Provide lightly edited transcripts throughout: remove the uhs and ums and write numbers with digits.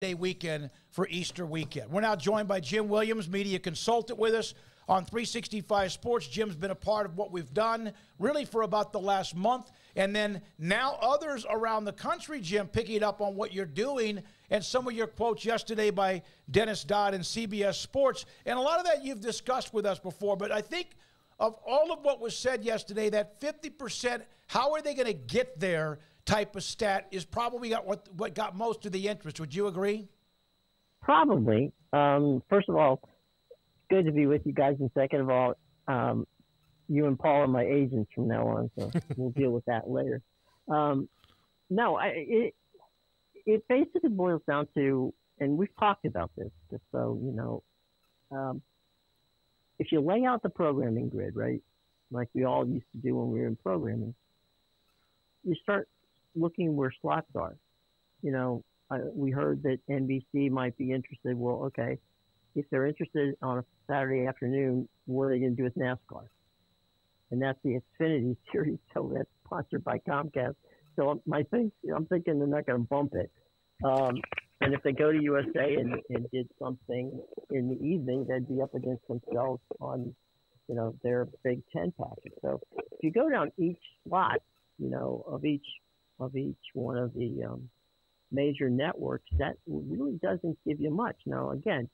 Day weekend for Easter weekend. We're now joined by Jim Williams, media consultant with us on 365 Sports. Jim's been a part of what we've done really for about the last month. And then now others around the country, Jim, picking up on what you're doing and some of your quotes yesterday by Dennis Dodd and CBS Sports. And a lot of that you've discussed with us before. But I think of all of what was said yesterday, that 50%, how are they going to get there type of stat is probably what got most of the interest. Would you agree? Probably. First of all, good to be with you guys. And second of all, you and Paul are my agents from now on, so we'll deal with that later. It basically boils down to, and we've talked about this, just so you know, if you lay out the programming grid, right, like we all used to do when we were in programming, you start looking where slots are. You know, we heard that NBC might be interested. Well, okay, if they're interested on a Saturday afternoon, what are they going to do with NASCAR? And that's the Xfinity Series, so that's sponsored by Comcast. So I'm thinking they're not going to bump it. And if they go to USA and did something in the evening, they'd be up against themselves on, you know, their Big Ten package. So if you go down each slot, you know, of each one of the major networks, that really doesn't give you much. Now, again,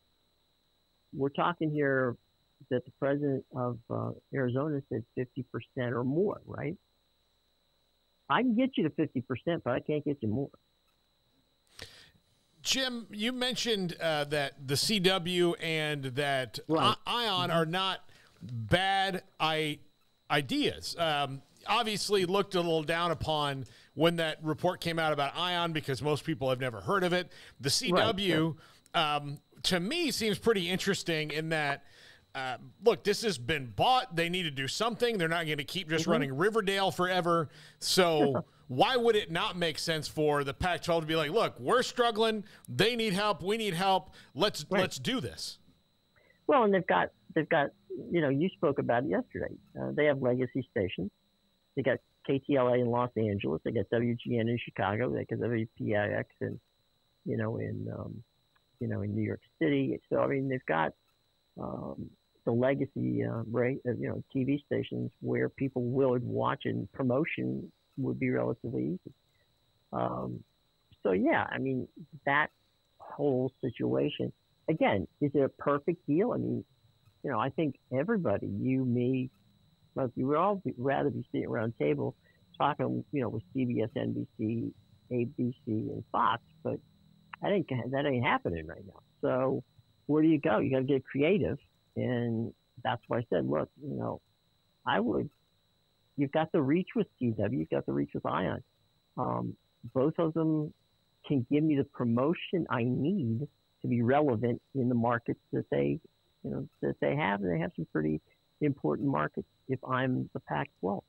we're talking here that the president of Arizona said 50% or more, right? I can get you to 50%, but I can't get you more. Jim, you mentioned that the CW and that Ion are not bad ideas. Obviously looked a little down upon when that report came out about Ion because most people have never heard of it. The CW, to me, seems pretty interesting in that, look, this has been bought. They need to do something. They're not going to keep just running Riverdale forever. So why would it not make sense for the Pac-12 to be like, look, we're struggling. They need help. We need help. Let's do this. Well, and they've got, you know, you spoke about it yesterday. They have legacy stations. They got KTLA in Los Angeles. They got WGN in Chicago. They got WPIX in New York City. So I mean, they've got the legacy, TV stations where people would watch, and promotion would be relatively easy. So yeah, I mean, that whole situation. Again, is it a perfect deal? I mean, you know, I think everybody, you, me, well, you would all rather be sitting around a table talking, you know, with CBS, NBC, ABC, and Fox, but that ain't happening right now. So where do you go? You got to get creative, and that's why I said, look, you know, you've got the reach with CW, you've got the reach with Ion. Both of them can give me the promotion I need to be relevant in the markets that they have, and they have some pretty important markets if I'm the Pac-12.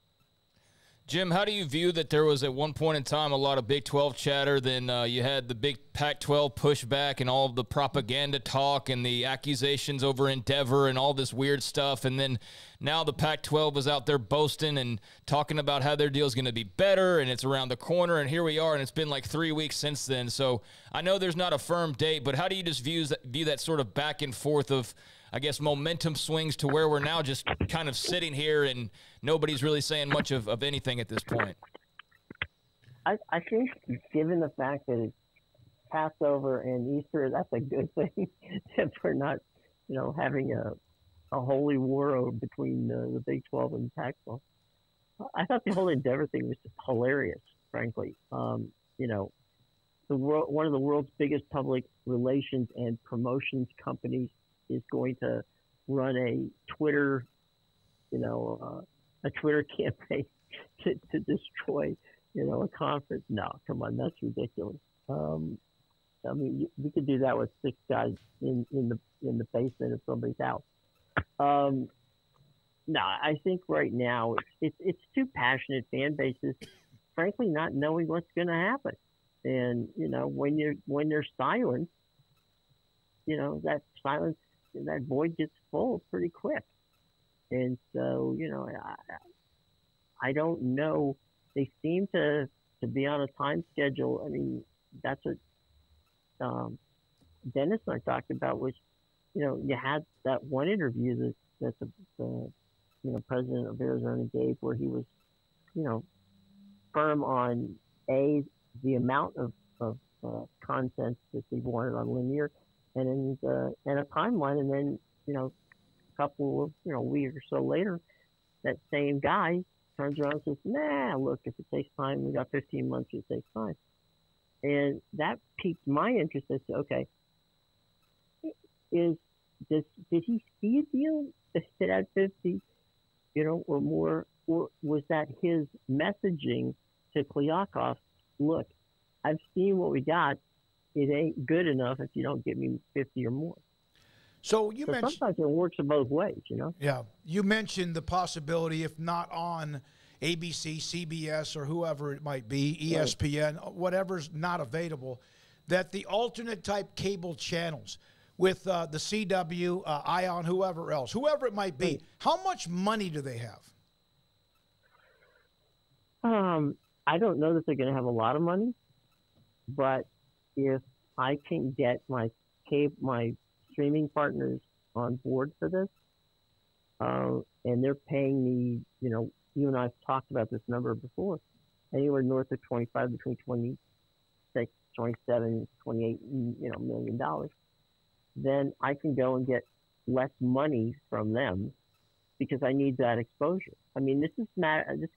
Jim, how do you view that there was at one point in time a lot of Big 12 chatter, then you had the big Pac-12 pushback and all of the propaganda talk and the accusations over Endeavor and all this weird stuff, and then now the Pac-12 is out there boasting and talking about how their deal is going to be better and it's around the corner, and here we are, and it's been like 3 weeks since then. So I know there's not a firm date, but how do you just view that sort of back and forth of, I guess, momentum swings to where we're now just kind of sitting here and nobody's really saying much of anything at this point? I think given the fact that it's Passover and Easter, that's a good thing if we're not, you know, having a holy war between the Big 12 and Pac-12. I thought the whole Endeavor thing was hilarious, frankly. You know, one of the world's biggest public relations and promotions companies is going to run a Twitter, a Twitter campaign to destroy, a conference. No, come on, that's ridiculous. I mean, we could do that with 6 guys in the basement of somebody's house. No, I think right now it's 2 passionate fan bases, frankly, not knowing what's going to happen. And when there's silence, that silence, that void gets full pretty quick. And so, I don't know. They seem to be on a time schedule. I mean, that's what Dennis and I talked about was, you had that one interview that the president of Arizona gave where he was, firm on the amount of content that they wanted on linear, and a timeline, and then a couple of a week or so later, that same guy turns around and says, "Nah, look, if it takes time, we got 15 months. It takes time," and that piqued my interest as to, okay, did he see a deal that had 50, or more, or was that his messaging to Kliakov? Look, I've seen what we got. It ain't good enough if you don't give me 50 or more. So you mentioned sometimes it works in both ways, Yeah, you mentioned the possibility, if not on ABC, CBS, or whoever it might be, ESPN, whatever's not available, that the alternate type cable channels with the CW, ION, whoever it might be, how much money do they have? I don't know that they're going to have a lot of money, but if I can get my streaming partners on board for this, and they're paying me, you and I've talked about this number before, anywhere north of 25, between 26, 27, 28, $1 million, then I can go and get less money from them because I need that exposure. I mean, this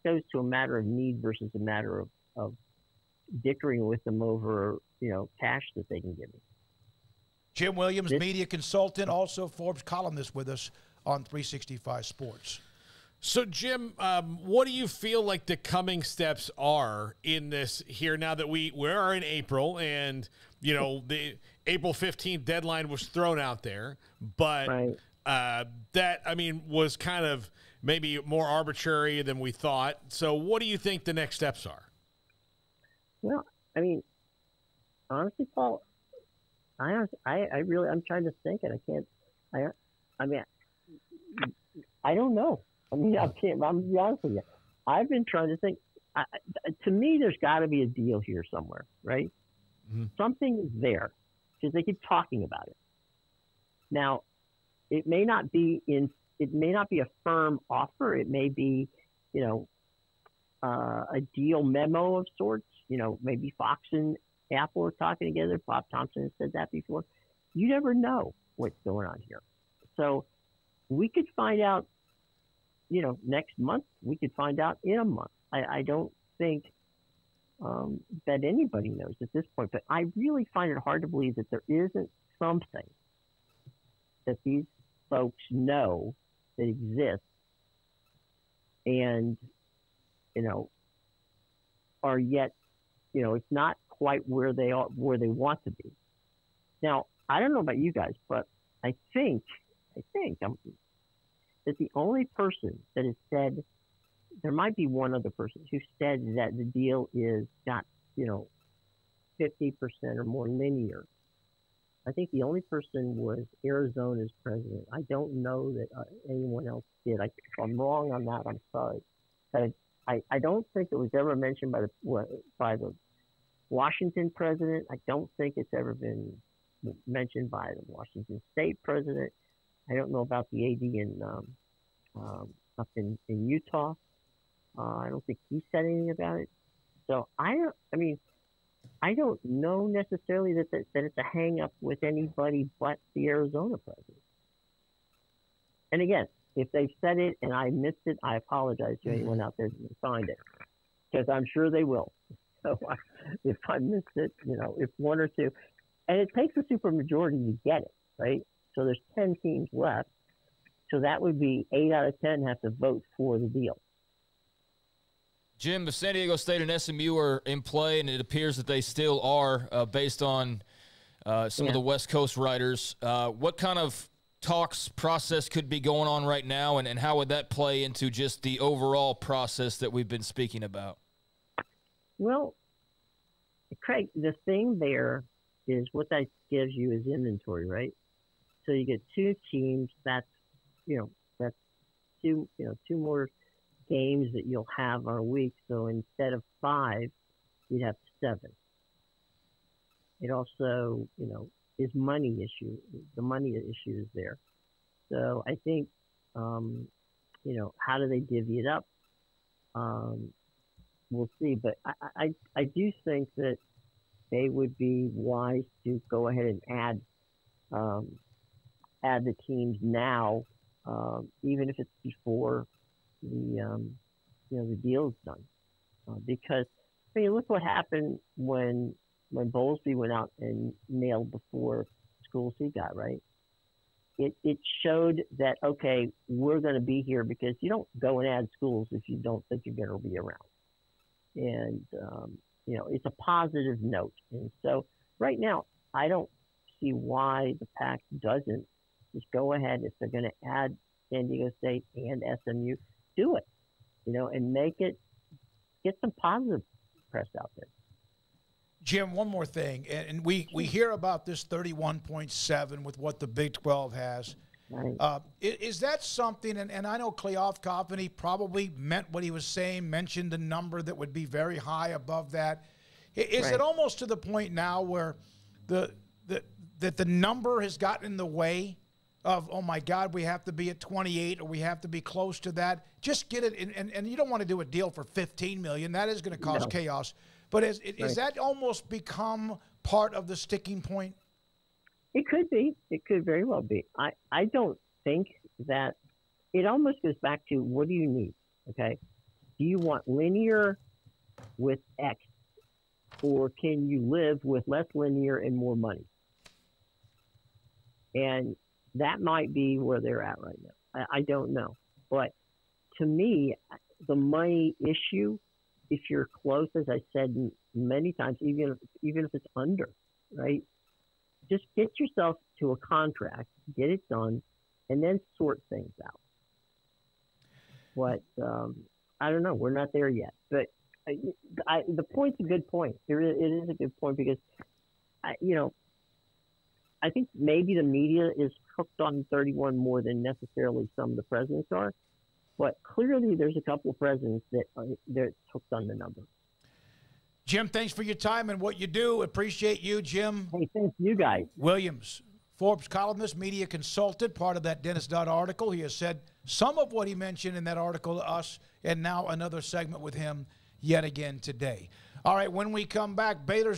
goes to a matter of need versus a matter of dickering with them over, cash that they can give me. Jim Williams, media consultant, also Forbes columnist with us on 365 Sports. So, Jim, what do you feel like the coming steps are in this here now that we are in April and, the April 15th deadline was thrown out there, but right. That, was kind of maybe more arbitrary than we thought. So what do you think the next steps are? Well, honestly, Paul, I'm trying to think, and I don't know. I'm gonna be honest with you. I've been trying to think. To me, there's got to be a deal here somewhere, right? Mm-hmm. Something is there because they keep talking about it. Now, it may not be a firm offer. It may be, a deal memo of sorts. Maybe Fox and Apple are talking together. Bob Thompson has said that before. You never know what's going on here. So we could find out, next month. We could find out in a month. I don't think that anybody knows at this point, but I really find it hard to believe that there isn't something that these folks know that exists and, are yet, it's not quite where they want to be. Now, I don't know about you guys, but I think that the only person that has said, there might be one other person who said that the deal is got, 50% or more linear. I think the only person was Arizona's president. I don't know that anyone else did. If I'm wrong on that, I'm sorry. But I don't think it was ever mentioned by the Washington president. I don't think it's ever been mentioned by the Washington State president. I don't know about the AD up in Utah. I don't think he said anything about it. So I don't know necessarily that it's a hang up with anybody but the Arizona president. And again, if they've said it and I missed it, I apologize to anyone out there who can find it, because I'm sure they will. So if I missed it, if one or two, and it takes a supermajority to get it, right? So there's 10 teams left. So that would be 8 out of 10 have to vote for the deal. Jim, if San Diego State and SMU are in play, and it appears that they still are based on some of the West Coast writers, what kind of talks process could be going on right now, and how would that play into just the overall process that we've been speaking about? Well, Craig, the thing there is what that gives you is inventory, right? So you get two teams. That's two more games that you'll have on a week. So instead of 5, you'd have 7. It also, is money issue. The money issue is there. So I think, how do they divvy it up? We'll see. But I do think that they would be wise to go ahead and add the teams now, even if it's before the deal's done, because I mean, look what happened when Bowlesby went out and nailed the 4 schools he got, right? It showed that, okay, we're going to be here, because you don't go and add schools if you don't think you're going to be around. And, it's a positive note. And so right now, I don't see why the PAC doesn't just go ahead. If they're going to add San Diego State and SMU, do it, and get some positive press out there. Jim, one more thing, and we hear about this 31.7 with what the Big 12 has. Right. Is that something, and I know Kleofkoff, and he probably meant what he was saying, mentioned a number that would be very high above that. Is Right. it almost to the point now where that the number has gotten in the way of, oh, my God, we have to be at 28 or we have to be close to that? Just get it, and you don't want to do a deal for $15 million. That is going to cause chaos. But is that almost become part of the sticking point? It could be. It could very well be. I don't think that – it almost goes back to, what do you need, okay? Do you want linear with X, or can you live with less linear and more money? And that might be where they're at right now. I don't know. But to me, the money issue, if you're close, as I said many times, even if it's under, right? Just get yourself to a contract, get it done, and then sort things out. But I don't know. We're not there yet. But the point's a good point. It is a good point, because, I think maybe the media is hooked on 31 more than necessarily some of the presidents are. But clearly there's a couple of presidents that they're hooked on the number. Jim, thanks for your time and what you do. Appreciate you, Jim. Hey, thanks you guys. Williams, Forbes columnist, media consultant, part of that Dennis Dodd article. He has said some of what he mentioned in that article to us, and now another segment with him yet again today. All right, when we come back, Baylor's